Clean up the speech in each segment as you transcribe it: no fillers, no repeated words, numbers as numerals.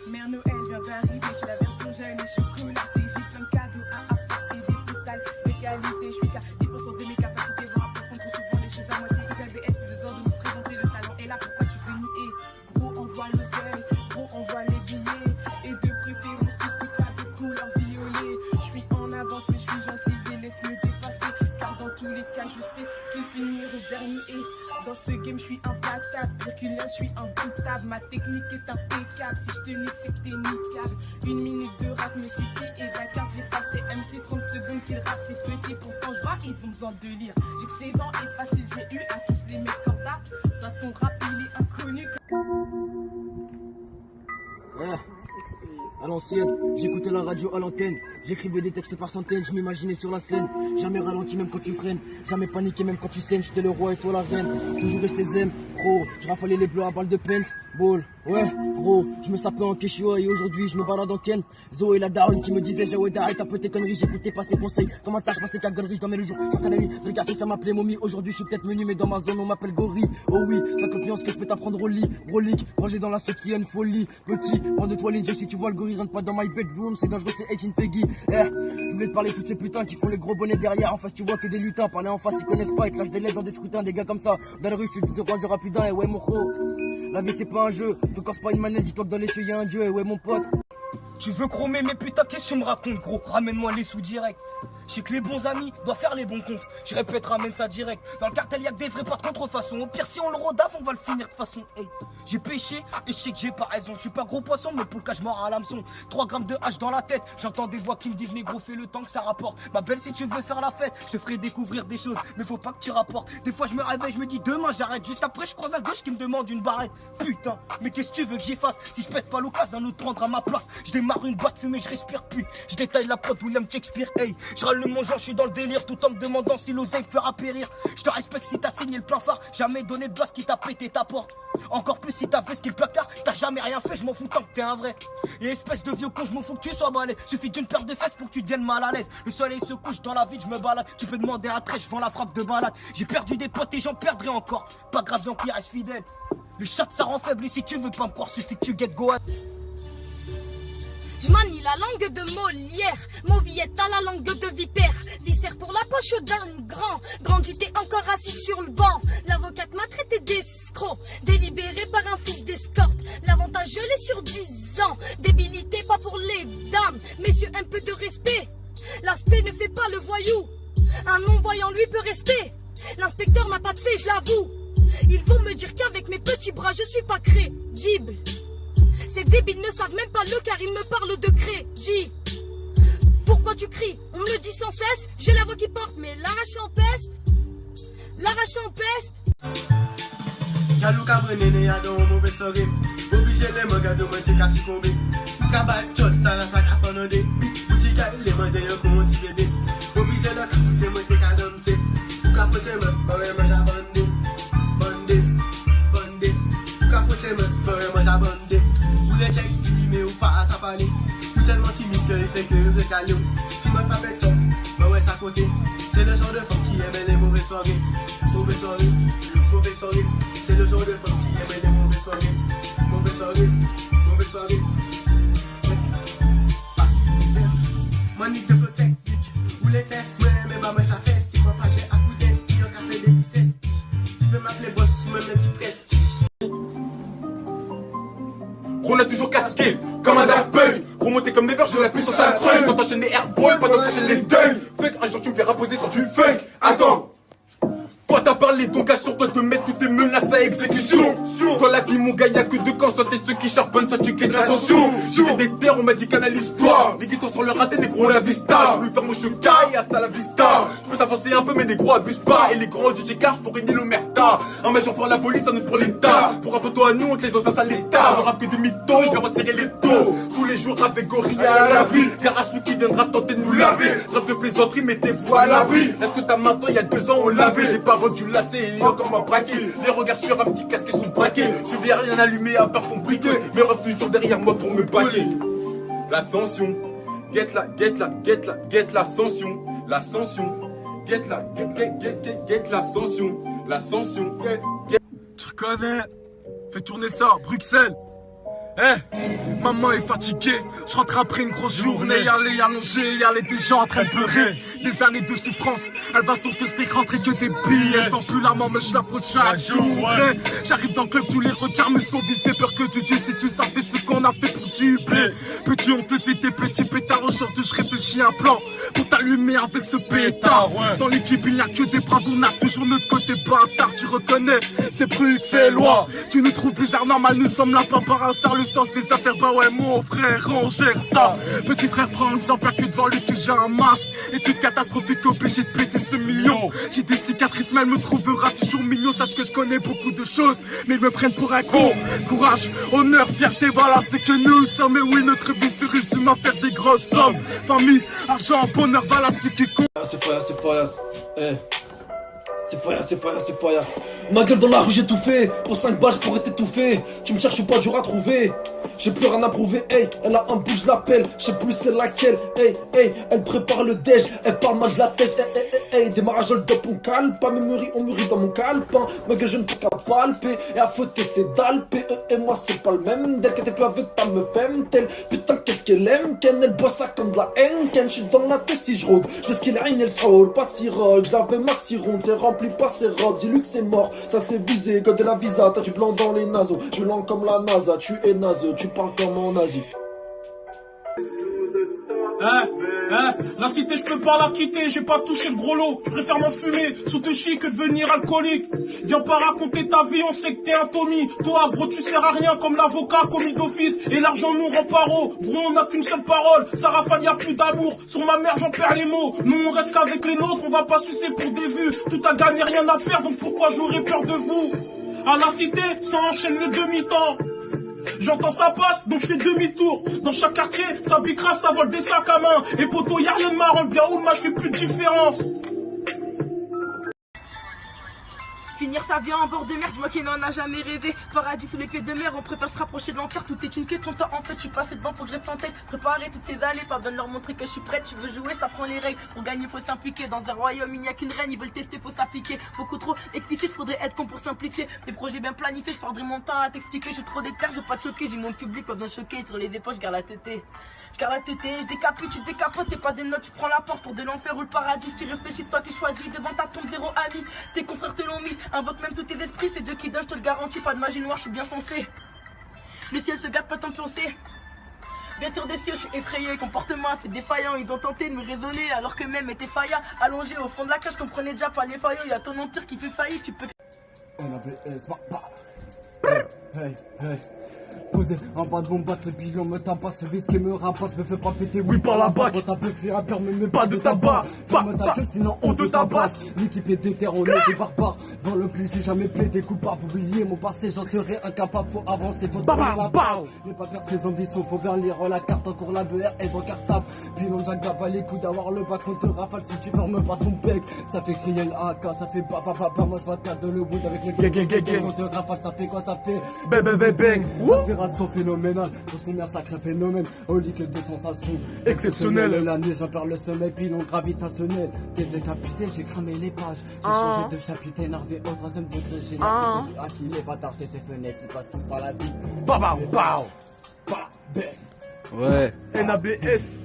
Mère Noël vient d'arriver, je suis la version jeune et chocolatée. J'ai plein de cadeaux à apporter, des freestyles de qualité. Je suis qu'à 10% de mes capacités vont approfondre trop souvent les choses à moitié. IBS, plus besoin de nous présenter, le talent est là, pourquoi tu veux nier? Gros, envoie l'oseille, gros, envoie les billets. Et de préférence, tout ce que t'as de couleur violet. Je suis en avance, mais je suis gentil, je les laisse me dépasser. Car dans tous les cas, je sais qu'ils finiront dernier. Et dans ce game, je suis implacable, circulaire, je suis indomptable. Ma technique est impeccable, si je te nique, c'est que t'es niquable. 1 minute de rap me suffit et Dakar j'efface tes MC 30 secondes qu'ils rappent, c'est petit, pourtant je vois qu'ils ont besoin de lire. J'ai que 16 ans et facile, j'ai eu à tous les mecs corda. Toi ton rap il est inconnu. Ouais. À l'ancienne, j'écoutais la radio à l'antenne. J'écrivais des textes par centaines, je m'imaginais sur la scène. Jamais ralenti même quand tu freines, jamais paniqué même quand tu saignes. J'étais le roi et toi la reine, toujours resté zen. Gros, je rafalais les bleus à balles de paintball. Ouais, gros, je me sapais en Quechua et aujourd'hui je me balade en Ken. Zo et la daronne qui me disait Jawed arrête un peu tes conneries, j'écoutais pas ses conseils. Dans ma tâche, passais qu'à gonnerie, je dormais le jour, j'entends la nuit. Regarde ça m'appelait momie, aujourd'hui je suis peut-être menu mais dans ma zone on m'appelle gorille. Oh oui, ça confiance que je peux t'apprendre au lit. Brolique, rangé dans la sortie, une folie. Petit, prends de toi les yeux si tu vois le gorille, rentre pas dans my bedroom, c'est dangereux, c'est H Peggy. Je voulais te parler toutes ces putains qui font les gros bonnets derrière. En face tu vois que des lutins, parler en face ils connaissent pas, ils clashent des lettres dans des scrutins, des gars comme ça. Dans la rue je te croise rapidin et ouais mon gros. La vie c'est pas un jeu, te corse pas une manette, dis-toi que dans les cieux y'a un dieu, et ouais mon pote. Tu veux chromer mes putains, qu'est-ce que tu me racontes gros? Ramène-moi les sous direct. Je sais que les bons amis doivent faire les bons comptes. Je répète, ramène ça direct. Dans le cartel y'a que des vrais pas de contrefaçon. Au pire si on le rodave on va le finir de façon. Hey. J'ai péché et je sais que j'ai pas raison. Je suis pas gros poisson mais pour le cas je mords à l'hameçon. 3 grammes de hache dans la tête. J'entends des voix qui me disent négro fais le temps que ça rapporte. Ma belle si tu veux faire la fête, je te ferai découvrir des choses. Mais faut pas que tu rapportes. Des fois je me réveille, je me dis demain j'arrête. Juste après je croise à gauche qui me demande une barrette. Putain, mais qu'est-ce que tu veux que j'y fasse? Si je pète pas l'occasion, un autre prendra ma place. Je démarre une boîte fumée, je respire plus. Je détaille la prod William Shakespeare. Hey, je râle mon genre, je suis dans le délire tout en me demandant si l'oseille me fera périr. Je te respecte si t'as saigné le plein phare. Jamais donné de base qui t'a pété ta porte. Encore plus si t'as fait ce qui est le placard. T'as jamais rien fait, je m'en fous tant que t'es un vrai. Et espèce de vieux con, je m'en fous que tu sois balai. Suffit d'une paire de fesses pour que tu deviennes mal à l'aise. Le soleil se couche dans la ville, je me balade. Tu peux demander à Trèche, je vends la frappe de balade. J'ai perdu des potes et j'en perdrai encore. Pas grave, donc qui reste fidèle. Le chat ça rend faible et si tu veux pas me croire, suffit que tu get go. Je manie la langue de Molière, Mauviette à la langue de vipère, viscère pour la poche d'un grand. Grand, j'étais encore assis sur le banc. L'avocate m'a traité d'escroc, délibéré par un fils d'escorte. L'avantage je l'ai sur 10 ans, débilité pas pour les dames. Messieurs, un peu de respect, l'aspect ne fait pas le voyou. Un non-voyant lui peut rester, l'inspecteur n'a pas de fait, je l'avoue. Ils vont me dire qu'avec mes petits bras je suis pas crédible. Ces débiles ne savent même pas le car ils me parlent de crédit. Pourquoi tu cries? On me le dit sans cesse. J'ai la voix qui porte mais l'arrache en peste. L'arrache en peste. Jalou ka brene ya don mauvais soirée. Obligé les mangas de monter qu'à succomber. Cabal chos ça la sac à fonde. Boutique à les manger yo comment tu aider. Obligé de capoter monter qu'à danser. Ou capoter me ouais moi j'abandonne. Bandé. Bandé. Ou capoter me ouais moi j'abandonne. Les chèques mais ou pas à sa parler. Ou tellement timide que il fait que le calion. Tu m'as pas fait top, bah ouais ça côté. C'est le genre de femme qui aimait les mauvaises soirées. Mauvaises soirées, mauvaises soirées. C'est le genre de femme qui aimait les mauvaises soirées. Mauvaises soirées, mauvaises soirées. Passe. Manique de flow technique. Ou les tests, ouais mais bah moi ça feste. Tu crois pas j'ai un coup d'est, il y a un café des pistes. Tu peux m'appeler boss ou même un petit prestige. On a toujours casqué, comme un Daft Punk. Remonté comme Never, j'ai la puissance à la creuse. Quand t'enchaînes les airballs, pendant que j'enchaîne les dunks. Funk, un jour tu me fais reposer sur du funk. Attends. Toi t'as parlé ton gars sur toi te mettre toutes tes menaces à exécution. Dans la vie mon gars y'a que deux camps, soit t'es ceux qui charbonnent, soit tu crées de l'ascension. J'ai fait des terres, on m'a dit canalise-toi. Les guitons sur le raté, des gros la vista. Je veux faire mon chocaille, hasta la vista. Je peux t'avancer un peu mais des gros abusent pas. Et les gros du J-Car faut régner l'omerta. Un major pour la police, un autre pour l'état. Pour un photo à nous, on te les dans un sale état. On rappe que des mythos, je vais resserrer les taux. Tous les jours avec gorilla à la vie. Garage nous qui viendra tenter de nous laver. Rêve de plaisanterie, mettez-vous à l'abri. Est-ce que t'as maintenant, il y a 2 ans on l'avait. J'ai pas vendu lacet et encore m'a braqué. Les regards sur un petit casque et sont braqués. Je vais rien allumer à part ton briquet. Mais rêve toujours derrière moi pour me baquer. L'ascension, get l'ascension. L'ascension, get l'ascension. L'ascension, Tu connais Fais tourner ça, Bruxelles. Maman est fatiguée, je rentre après une grosse journée. Elle est allongée, elle est déjà en train de pleurer. Des années de souffrance, elle va son fils fait rentrer que des billets. Je plus la maman mais je la fraude chaque jour. J'arrive dans le club, tous les regards me sont visés. Peur que tu dises si tu savais ce qu'on a fait pour dupler. Petit on faisait des petits pétards, aujourd'hui je réfléchis un plan pour t'allumer avec ce pétard. Dans l'équipe il n'y a que des bravos, on a toujours notre côté bâtard. Tu reconnais, c'est Bruxellois. Tu nous trouves bizarre, normal, nous sommes là pas par hasard. Le sens des affaires, bah ouais mon frère, on gère ça. Petit frère prend l'exemple, que devant lui que j'ai un masque. Étude catastrophique, obligé de péter ce million. J'ai des cicatrices mais elle me trouvera toujours mignon. Sache que je connais beaucoup de choses, mais ils me prennent pour un con. Courage, honneur, fierté, voilà c'est que nous sommes. Et oui notre vie se résume à faire des grosses sommes. Famille, argent, bonheur, voilà ce qui compte. C'est Fayas, c'est Fayas. Ma gueule dans la rue j'ai tout fait. Pour 5 balles je pourrais t'étouffer. Tu me cherches pas dur à trouver. J'ai plus rien à prouver, elle a un bout, je l'appelle. Je sais plus c'est laquelle, elle prépare le déj. Elle parle, moi je la tèche, démarrage le top, on cale pas. Mes mûris, on mûrit dans mon calepin. Ma gueule je ne peux qu'à palper. Et à fouetter c'est d'alper, et moi c'est pas le même. Dès que t'es plus avec ta meuf tel. Putain qu'est-ce qu'elle aime, Ken, elle boit ça comme de la haine. Ken, j'suis dans la tête si je rôde. Je laisse qu'il aille, elle s'enrôle, pas de siroc. J'lavais maxi ronde, c'est rempli pas ses robes. Dis-lui que c'est mort, ça c'est visé, code de la visa. T'as du blanc dans les naseaux, je lent comme la NASA. Tu es naze, tu parles comme en Asie. La cité je peux pas la quitter, j'ai pas touché le gros lot. Je préfère m'enfumer sous te chier que devenir alcoolique. Viens pas raconter ta vie, on sait que t'es un Tommy. Toi bro tu sers à rien comme l'avocat commis d'office. Et l'argent nous rend paro, bro on n'a qu'une seule parole. Ça rafale y'a plus d'amour, sur ma mère j'en perds les mots. Nous on reste qu'avec les nôtres, on va pas sucer pour des vues. Tout a gagné, rien à faire, donc pourquoi j'aurais peur de vous? À la cité, ça enchaîne le demi-temps. J'entends ça passe, donc je fais demi-tour. Dans chaque quartier, ça bicrave, ça vole des sacs à main. Et poto, y'a rien de marrant, bien ou mal, je fais plus de différence. Finir sa vie en bord de mer, moi qui n'en a jamais rêvé. Paradis sous les pieds de mer, on préfère se rapprocher de l'enfer. Tout est une question de temps, en fait, je suis passé devant, faut que je reste en tête. Préparer toutes ces années, pas besoin de leur montrer que je suis prête. Tu veux jouer, je t'apprends les règles. Pour gagner, faut s'impliquer. Dans un royaume, il n'y a qu'une reine, ils veulent tester, faut s'appliquer. Beaucoup trop explicite, faudrait être con pour simplifier. Des projets bien planifiés, je perdrai mon temps à t'expliquer. Je suis trop déter, je veux pas te choquer, j'ai mon public, pas besoin de choquer. Sur les épaules, je garde la tétée. Je garde la tétée, je décapite, tu décapotes, t'es pas des notes, tu prends la porte pour de l'enfer ou le paradis. Tu réfléchis, toi qui choisis, devant ta tombe, zéro ami. Tes confrères te l'ont mis, invoque même tous tes esprits, c'est Dieu qui donne, je te le garantis, pas de magie noire, je suis bien foncé. Le ciel se gâte, pas t'enfoncer. Bien sûr des cieux, je suis effrayé, comportement assez défaillant. Ils ont tenté de me raisonner alors que même était faillant. Allongé au fond de la cage, je comprenais déjà pas les faillots. Y'a ton empire qui fait faillite, tu peux... Posé en bas de mon batte, le billon me tabasse, ce vice qui me rapproche, je me fais pas péter, oui par la bac. T'as pu faire un peur, mais pas de tabac. Ferme ta gueule, sinon on te tabasse. L'équipe est déterre, on est des barbares. Dans le plus, j'ai jamais plaidé coupable. Oubliez mon passé, j'en serai incapable. Faut avancer, faut pas ne pas perdre ses ambitions, faut bien lire la carte. Encore la BR est dans cartable. Puis on Jacques pas les coups d'avoir le bac, on te rafale si tu fermes pas ton bec. Ça fait crier le AK, ça fait papa, moi je vais te perdre le wood avec le gang. On te rafale, ça fait quoi, ça fait bang. Inspiration phénoménale, pour son un sacré phénomène. Au lit que des sensations exceptionnelles. La nuit j'en perds le sommeil, pilon gravitationnel. T'es décapité, j'ai cramé les pages. J'ai changé de chapitre, énervé au troisième degré. J'ai la à qui les bâtards, j'ai tes fenêtres qui passent tous par la vie. Ouais. NABS.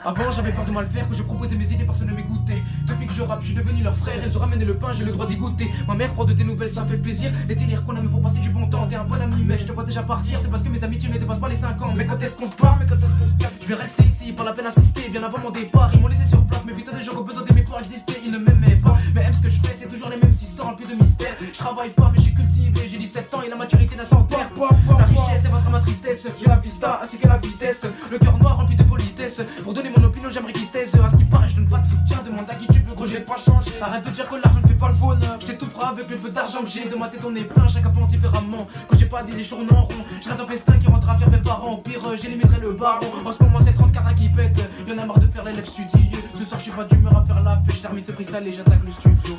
Avant j'avais peur de mal faire, que je proposais mes idées, personne ne m'écoutait. Depuis que je rappe, je suis devenu leur frère, ils ont ramené le pain, j'ai le droit d'y goûter. Ma mère prend de tes nouvelles, ça fait plaisir. Les délires qu'on a me font passer du bon temps. T'es un bon ami, mais je te vois déjà partir. C'est parce que mes amitiés ne dépassent pas les 5 ans. Mais quand est-ce qu'on se part, mais quand est-ce qu'on se casse? Je vais rester ici, pas la peine d'assister. Bien avant mon départ, ils m'ont laissé sur place. Mais vite des gens qui ont besoin d'aimer pour exister. Ils ne m'aimaient pas, mais aiment ce que je fais, c'est toujours les mêmes histoires, remplis de mystère. Je travaille pas, mais je suis cultivé. J'ai 17 ans et la maturité d'un centenaire. La richesse effacera ma tristesse. J'ai la vista ainsi que la vitesse. Le cœur noir rempli de politesse. Pour donner mon opinion, j'aimerais qu'ils se taisent. À ce qui paraît, je donne pas de soutien. Demande à qui tu veux, gros, j'ai pas changé. Arrête de dire que l'argent ne fait pas le bonheur. Je t'étouffera avec le peu d'argent que j'ai. De ma tête, on est plein, chacun pense différemment. Quand j'ai pas dit les journées en rond, je rêve d'un festin qui rentre à faire mes parents. Au pire, j'éliminerai le baron. En ce moment, c'est 30 carats qui pètent. Y'en a marre de faire l'élève studieux. Ce soir, je suis pas d'humeur à faire la fête. Je termine ce freestyle et j'attaque le studio.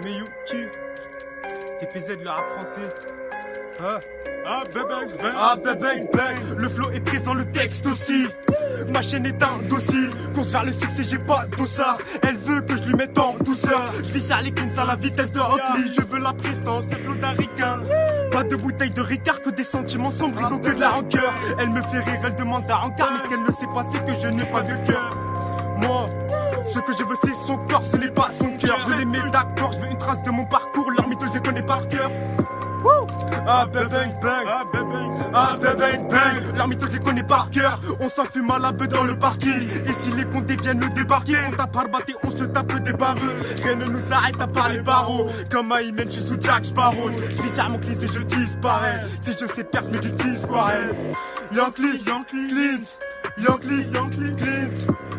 Miyuki, TPZ le rap français. Ah bang bang, le flow est présent, le texte aussi. Ma chaîne est indocile, course vers le succès, j'ai pas d'ossard. Elle veut que je lui mette en douceur. Je vis à l'équine à la vitesse de Oakley. Je veux la prestance des flots d'un ricain. Pas de bouteille de Ricard, que des sentiments sombres, que de la rancœur. Elle me fait rire, elle demande un encart. Mais ce qu'elle ne sait pas, c'est que je n'ai pas de cœur. Moi, ce que je veux c'est son corps, ce n'est pas son cœur. Je les mets d'accord, je veux une trace de mon parcours. Leur mytho, je les connais par cœur. Ah bang bang, ah bang bang, leur mytho je les connais par cœur. On s'en fume à la beuh dans le parking. Et si les condés viennent nous débarquer, on tape par batté, on se tape des barreux. Rien ne nous arrête à part les barreaux. Comme à Imen, je suis sous Jack Sparrow. Je vis à mon clean et je disparais. Si je sais perdre, mais j'utilise quoi elle. Yankee, clean,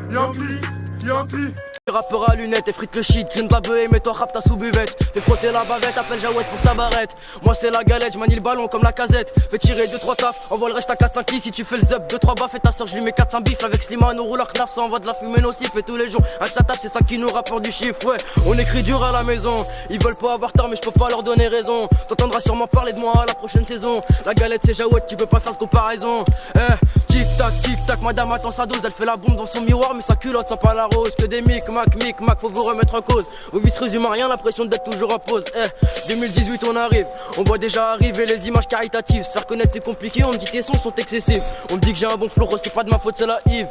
Yankee. Rappeur à lunettes, effrite le shit, green de la beuh et mets-toi rap ta sous-buvette. Fais frotter la bavette, appelle Jawed pour sa barrette. Moi c'est la galette, j'manie le ballon comme la casette. Fais tirer 2-3 taf, envoie le reste à 4-5 lits. Si tu fais le zup, 2-3 baffes et ta soeur je lui mets 4-5 bifs. Avec Slimane au rouleur knaf, ça envoie de la fumée nocif. Et tous les jours, un sa taf c'est ça qui nous rapporte du chiffre. Ouais, on écrit dur à la maison. Ils veulent pas avoir tort mais je peux pas leur donner raison. T'entendras sûrement parler de moi à la prochaine saison. La galette c'est Jawed, tu peux pas faire de comparaison. Tic tac, madame attend sa dose. Elle fait la bombe dans son miroir mais sa culotte sent pas la rose. Que des mic, mac, faut vous remettre en cause. Vos vies se résument à rien, l'impression d'être toujours en pause. 2018 on arrive, on voit déjà arriver les images caritatives. Se faire connaître c'est compliqué, on me dit tes sons sont excessifs. On me dit que j'ai un bon flow, c'est pas de ma faute, c'est la Yves.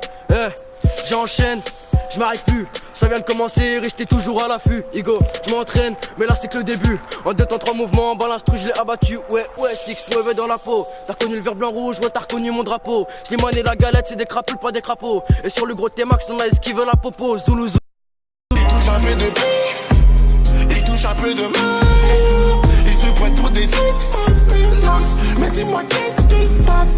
J'enchaîne, je m'arrête plus, ça vient de commencer, restez toujours à l'affût. Ego, je m'entraîne, mais là c'est que le début. En 2 temps 3 mouvements, en bas l'instru je l'ai abattu. Ouais, 6-9 dans la peau. T'as reconnu le vert blanc rouge, ouais t'as reconnu mon drapeau. Slimane et la galette c'est des crapauds, pas des crapauds. Et sur le gros T-Max on a esquivé la popo. Zoulou. Il touche un peu de bif, il touche un peu de mal. Il se prête pour des types, mais dis-moi qu'est-ce qui se passe.